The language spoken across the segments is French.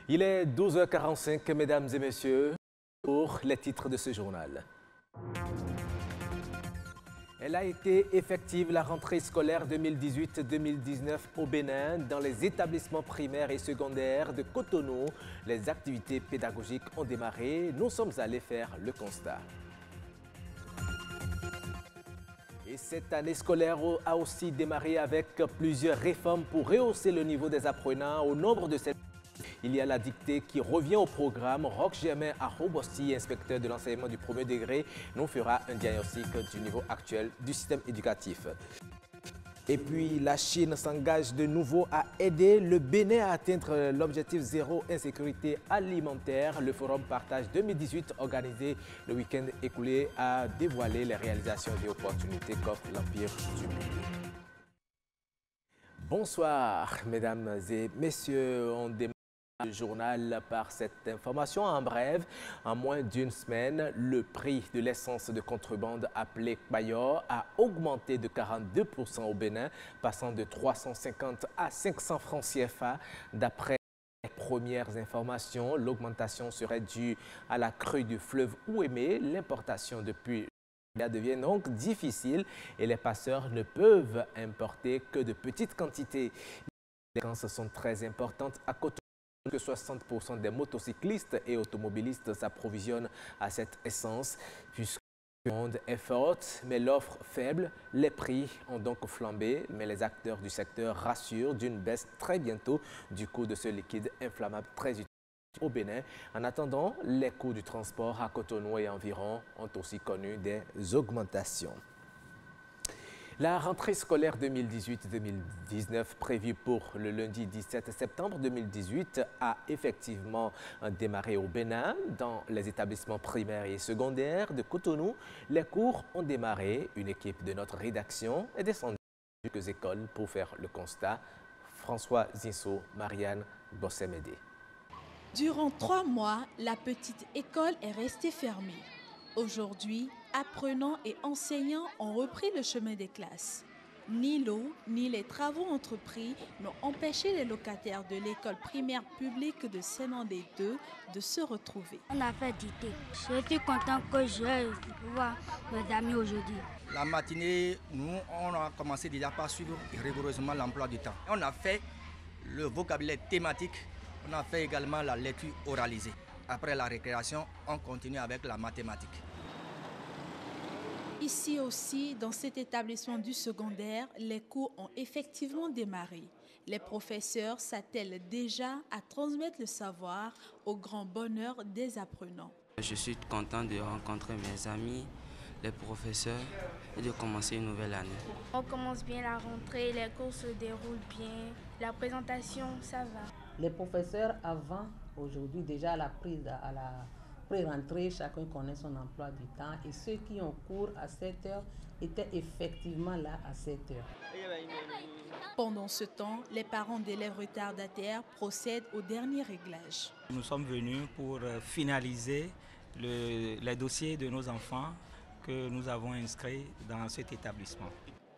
Il est 12h45, mesdames et messieurs, pour les titres de ce journal. Elle a été effective la rentrée scolaire 2018-2019 au Bénin dans les établissements primaires et secondaires de Cotonou. Les activités pédagogiques ont démarré. Nous sommes allés faire le constat. Et cette année scolaire a aussi démarré avec plusieurs réformes pour rehausser le niveau des apprenants. Au nombre de cette il y a la dictée qui revient au programme. Roch Germain Arobosti, inspecteur de l'enseignement du premier degré, nous fera un diagnostic du niveau actuel du système éducatif. Et puis, la Chine s'engage de nouveau à aider le Bénin à atteindre l'objectif zéro insécurité alimentaire. Le Forum Partage 2018, organisé le week-end écoulé, a dévoilé les réalisations et opportunités qu'offre l'Empire du Milieu. Bonsoir, mesdames et messieurs. On démarre le journal par cette information. En bref, en moins d'une semaine, le prix de l'essence de contrebande appelée Bayor a augmenté de 42% au Bénin, passant de 350 à 500 francs CFA. D'après les premières informations, l'augmentation serait due à la crue du fleuve Ouémé. L'importation depuis devient donc difficile et les passeurs ne peuvent importer que de petites quantités. Les conséquences sont très importantes à Cotonou. Que 60% des motocyclistes et automobilistes s'approvisionnent à cette essence. Puisque la demande est forte, mais l'offre faible, les prix ont donc flambé. Mais les acteurs du secteur rassurent d'une baisse très bientôt du coût de ce liquide inflammable très utile au Bénin. En attendant, les coûts du transport à Cotonou et environ ont aussi connu des augmentations. La rentrée scolaire 2018-2019 prévue pour le lundi 17 septembre 2018 a effectivement démarré au Bénin. Dans les établissements primaires et secondaires de Cotonou, les cours ont démarré. Une équipe de notre rédaction est descendue dans quelques écoles pour faire le constat. François Zinso, Marianne Bossémédé. Durant 3 mois, la petite école est restée fermée. Aujourd'hui, apprenants et enseignants ont repris le chemin des classes. Ni l'eau, ni les travaux entrepris n'ont empêché les locataires de l'école primaire publique de Saint-Mandé 2 de se retrouver. On a fait dictée. Je suis content que je vois mes amis aujourd'hui. La matinée, nous, on a commencé déjà par suivre rigoureusement l'emploi du temps. On a fait le vocabulaire thématique, on a fait également la lecture oralisée. Après la récréation, on continue avec la mathématique. Ici aussi, dans cet établissement du secondaire, les cours ont effectivement démarré. Les professeurs s'attellent déjà à transmettre le savoir au grand bonheur des apprenants. Je suis content de rencontrer mes amis, les professeurs et de commencer une nouvelle année. On commence bien la rentrée, les cours se déroulent bien, la présentation, ça va. Les professeurs avant, aujourd'hui déjà à la pré-rentrée, chacun connaît son emploi du temps et ceux qui ont cours à 7 heures étaient effectivement là à 7 heures. Pendant ce temps, les parents d'élèves retardataires procèdent au dernier réglage. Nous sommes venus pour finaliser les dossiers de nos enfants que nous avons inscrits dans cet établissement.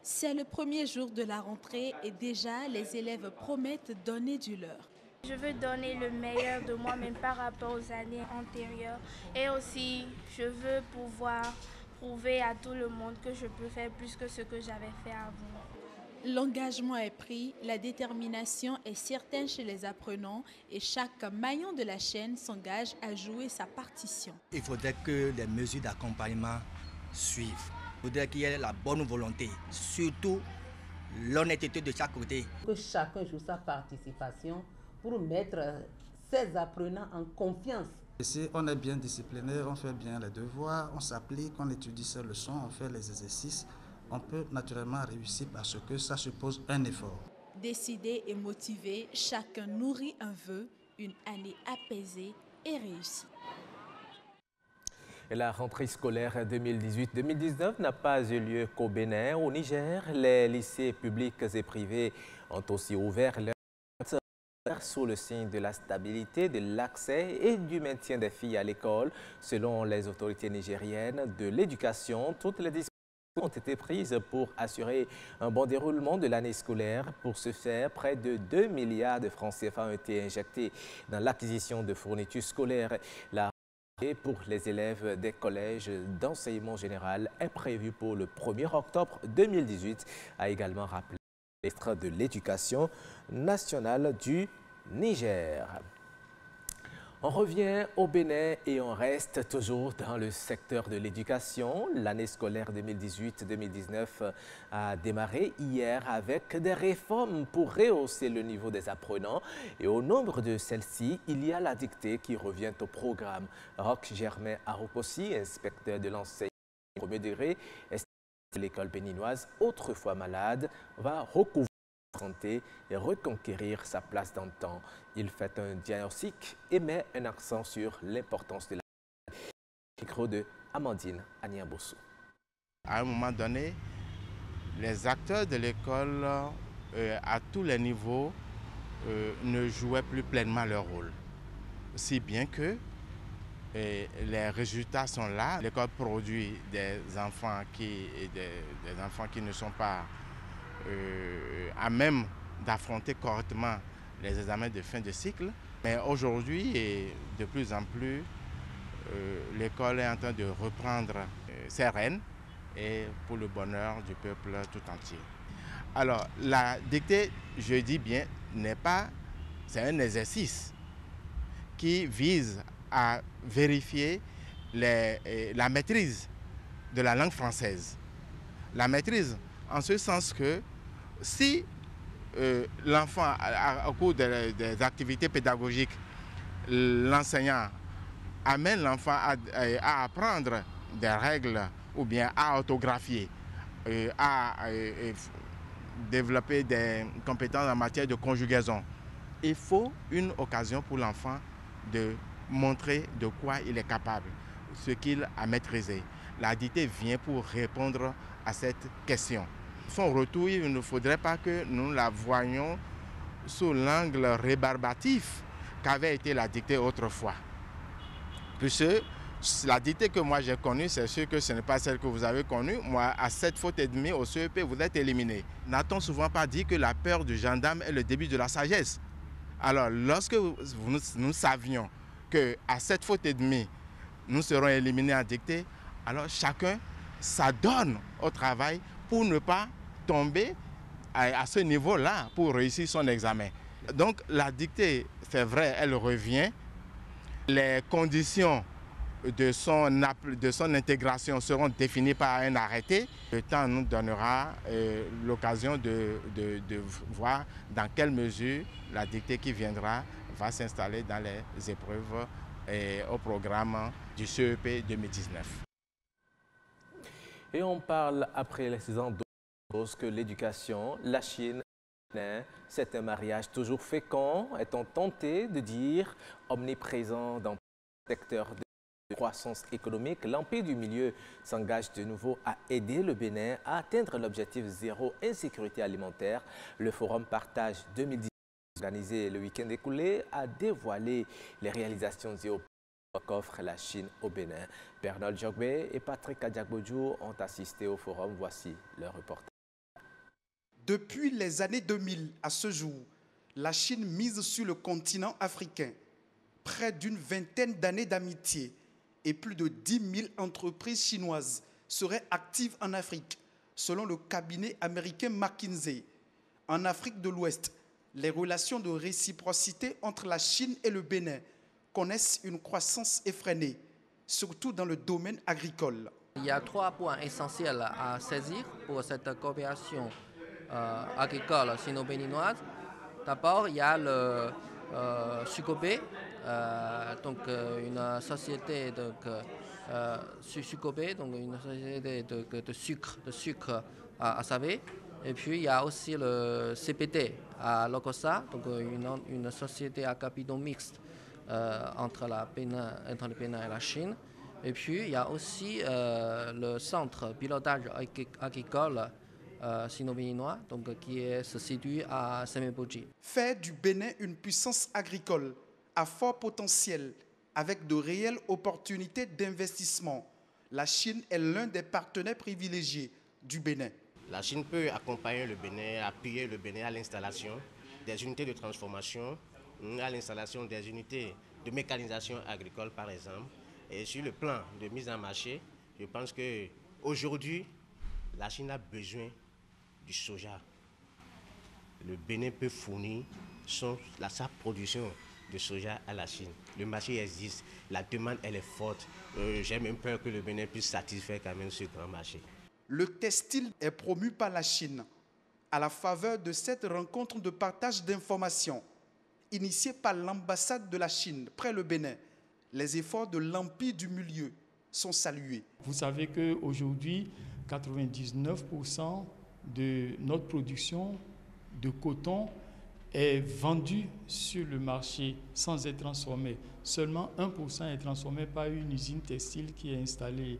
C'est le premier jour de la rentrée et déjà les élèves promettent donner du leur. Je veux donner le meilleur de moi-même par rapport aux années antérieures et aussi je veux pouvoir prouver à tout le monde que je peux faire plus que ce que j'avais fait avant. L'engagement est pris, la détermination est certaine chez les apprenants et chaque maillon de la chaîne s'engage à jouer sa partition. Il faudrait que les mesures d'accompagnement suivent. Il faudrait qu'il y ait la bonne volonté, surtout l'honnêteté de chaque côté. Que chacun joue sa participation pour mettre ses apprenants en confiance. Ici, on est bien discipliné, on fait bien les devoirs, on s'applique, on étudie ses leçons, on fait les exercices. On peut naturellement réussir parce que ça suppose un effort. Décidé et motivé, chacun nourrit un vœu, une année apaisée et réussie. La rentrée scolaire 2018-2019 n'a pas eu lieu qu'au Bénin. Au Niger, les lycées publics et privés ont aussi ouvert leurs portes sous le signe de la stabilité, de l'accès et du maintien des filles à l'école. Selon les autorités nigériennes de l'éducation, toutes les ont été prises pour assurer un bon déroulement de l'année scolaire. Pour ce faire, près de 2 milliards de francs CFA ont été injectés dans l'acquisition de fournitures scolaires. La rentrée pour les élèves des collèges d'enseignement général est prévue pour le 1er octobre 2018, a également rappelé le ministre de l'Éducation nationale du Niger. On revient au Bénin et on reste toujours dans le secteur de l'éducation. L'année scolaire 2018-2019 a démarré hier avec des réformes pour rehausser le niveau des apprenants. Et au nombre de celles-ci, il y a la dictée qui revient au programme. Roch Germain Aropossi, inspecteur de l'enseignement au premier degré, estime que l'école béninoise, autrefois malade, va recouvrir santé et reconquérir sa place dans le temps. Il fait un diagnostic et met un accent sur l'importance de la micro de Amandine Aniabosso. À un moment donné, les acteurs de l'école à tous les niveaux ne jouaient plus pleinement leur rôle. Si bien que les résultats sont là. L'école produit des enfants qui ne sont pas à même d'affronter correctement les examens de fin de cycle. Mais aujourd'hui, de plus en plus, l'école est en train de reprendre ses rênes et pour le bonheur du peuple tout entier. Alors, la dictée, je dis bien, c'est un exercice qui vise à vérifier la maîtrise de la langue française. La maîtrise en ce sens que si l'enfant, au cours des activités pédagogiques, l'enseignant amène l'enfant à apprendre des règles ou bien à orthographier, à développer des compétences en matière de conjugaison, il faut une occasion pour l'enfant de montrer de quoi il est capable, ce qu'il a maîtrisé. La dictée vient pour répondre à cette question. Son retour, il ne faudrait pas que nous la voyions sous l'angle rébarbatif qu'avait été la dictée autrefois. Puisque la dictée que moi j'ai connue, c'est sûr que ce n'est pas celle que vous avez connue. Moi, à 7 fautes et demie au CEP, vous êtes éliminé. N'a-t-on souvent pas dit que la peur du gendarme est le début de la sagesse? Alors, lorsque nous savions qu'à 7 fautes et demie, nous serons éliminés en dictée, alors chacun s'adonne au travail pour ne pas tomber à ce niveau-là pour réussir son examen. Donc la dictée, c'est vrai, elle revient. Les conditions de son intégration seront définies par un arrêté. Le temps nous donnera l'occasion de voir dans quelle mesure la dictée qui viendra va s'installer dans les épreuves au programme du CEP 2019. Et on parle après les 6 ans d'autres choses que l'éducation, la Chine, c'est un mariage toujours fécond, est-on tenté de dire omniprésent dans le secteur de croissance économique. L'Empire du Milieu s'engage de nouveau à aider le Bénin à atteindre l'objectif zéro insécurité alimentaire. Le Forum Partage 2018, organisé le week-end écoulé, a dévoilé les réalisations qu'offre la Chine au Bénin. Bernard Djogbe et Patrick Adjagbodjou ont assisté au forum. Voici leur reportage. Depuis les années 2000 à ce jour, la Chine mise sur le continent africain. Près d'une vingtaine d'années d'amitié et plus de 10 000 entreprises chinoises seraient actives en Afrique, selon le cabinet américain McKinsey. En Afrique de l'Ouest, les relations de réciprocité entre la Chine et le Bénin connaissent une croissance effrénée, surtout dans le domaine agricole. Il y a 3 points essentiels à saisir pour cette coopération agricole sino-béninoise. D'abord, il y a le Sucobé, une société Sucobé, donc une société de sucre à Savé. Et puis il y a aussi le CPT à Lokossa, donc une société à capitaux mixtes entre le Bénin et la Chine. Et puis il y a aussi le centre pilotage agricole sino-béninois, qui se situe à Semeboji. Faire du Bénin une puissance agricole à fort potentiel avec de réelles opportunités d'investissement. La Chine est l'un des partenaires privilégiés du Bénin. La Chine peut accompagner le Bénin, appuyer le Bénin à l'installation des unités de transformation, à l'installation des unités de mécanisation agricole par exemple. Et sur le plan de mise en marché, je pense qu'aujourd'hui, la Chine a besoin du soja. Le Bénin peut fournir sa production de soja à la Chine. Le marché existe, la demande elle est forte. J'ai même peur que le Bénin puisse satisfaire quand même ce grand marché. Le textile est promu par la Chine à la faveur de cette rencontre de partage d'informations initiée par l'ambassade de la Chine près le Bénin. Les efforts de l'Empire du Milieu sont salués. Vous savez qu'aujourd'hui, 99% de notre production de coton est vendue sur le marché sans être transformée. Seulement 1% est transformé par une usine textile qui est installée,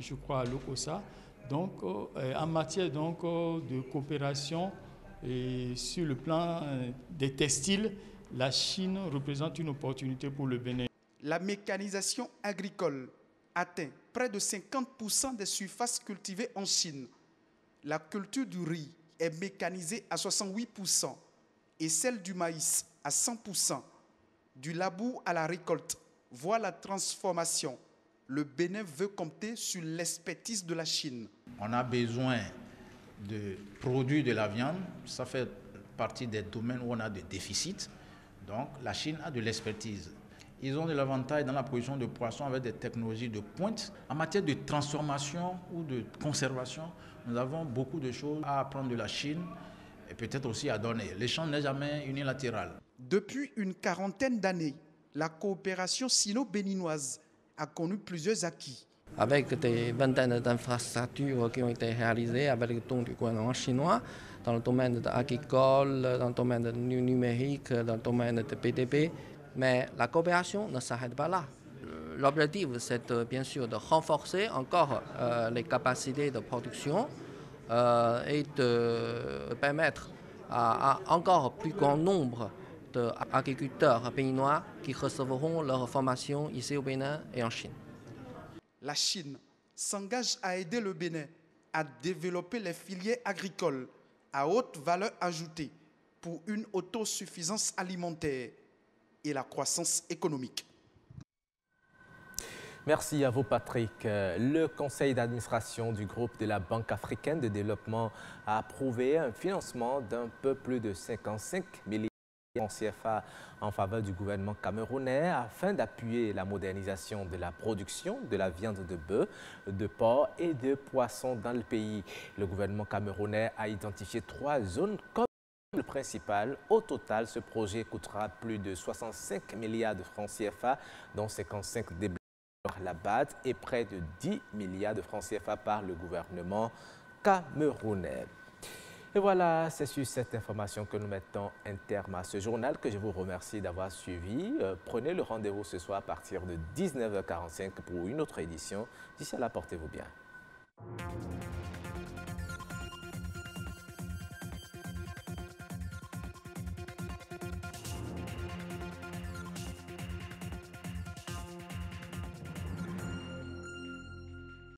je crois, à Lokossa. Donc, en matière de coopération sur le plan des textiles, la Chine représente une opportunité pour le Bénin. La mécanisation agricole atteint près de 50% des surfaces cultivées en Chine. La culture du riz est mécanisée à 68% et celle du maïs à 100%. Du labour à la récolte, voire la transformation, le Bénin veut compter sur l'expertise de la Chine. On a besoin de produire de la viande, ça fait partie des domaines où on a des déficits. Donc la Chine a de l'expertise. Ils ont de l'avantage dans la production de poissons avec des technologies de pointe. En matière de transformation ou de conservation, nous avons beaucoup de choses à apprendre de la Chine et peut-être aussi à donner. L'échange n'est jamais unilatéral. Depuis une quarantaine d'années, la coopération sino-béninoise a connu plusieurs acquis. Avec des vingtaines d'infrastructures qui ont été réalisées avec le don du gouvernement chinois dans le domaine agricole, dans le domaine numérique, dans le domaine de PDB. Mais la coopération ne s'arrête pas là. L'objectif, c'est bien sûr de renforcer encore les capacités de production et de permettre à encore plus grand nombre d'agriculteurs béninois qui recevront leur formation ici au Bénin et en Chine. La Chine s'engage à aider le Bénin à développer les filières agricoles à haute valeur ajoutée pour une autosuffisance alimentaire et la croissance économique. Merci à vous, Patrick. Le conseil d'administration du groupe de la Banque africaine de développement a approuvé un financement d'un peu plus de 55 milliards de francs CFA en faveur du gouvernement camerounais afin d'appuyer la modernisation de la production de la viande de bœuf, de porc et de poisson dans le pays. Le gouvernement camerounais a identifié 3 zones comme le principal. Au total, ce projet coûtera plus de 65 milliards de francs CFA, dont 55 débloqués par la BAD et près de 10 milliards de francs CFA par le gouvernement camerounais. Et voilà, c'est sur cette information que nous mettons un terme à ce journal que je vous remercie d'avoir suivi. Prenez le rendez-vous ce soir à partir de 19h45 pour une autre édition. D'ici là, portez-vous bien.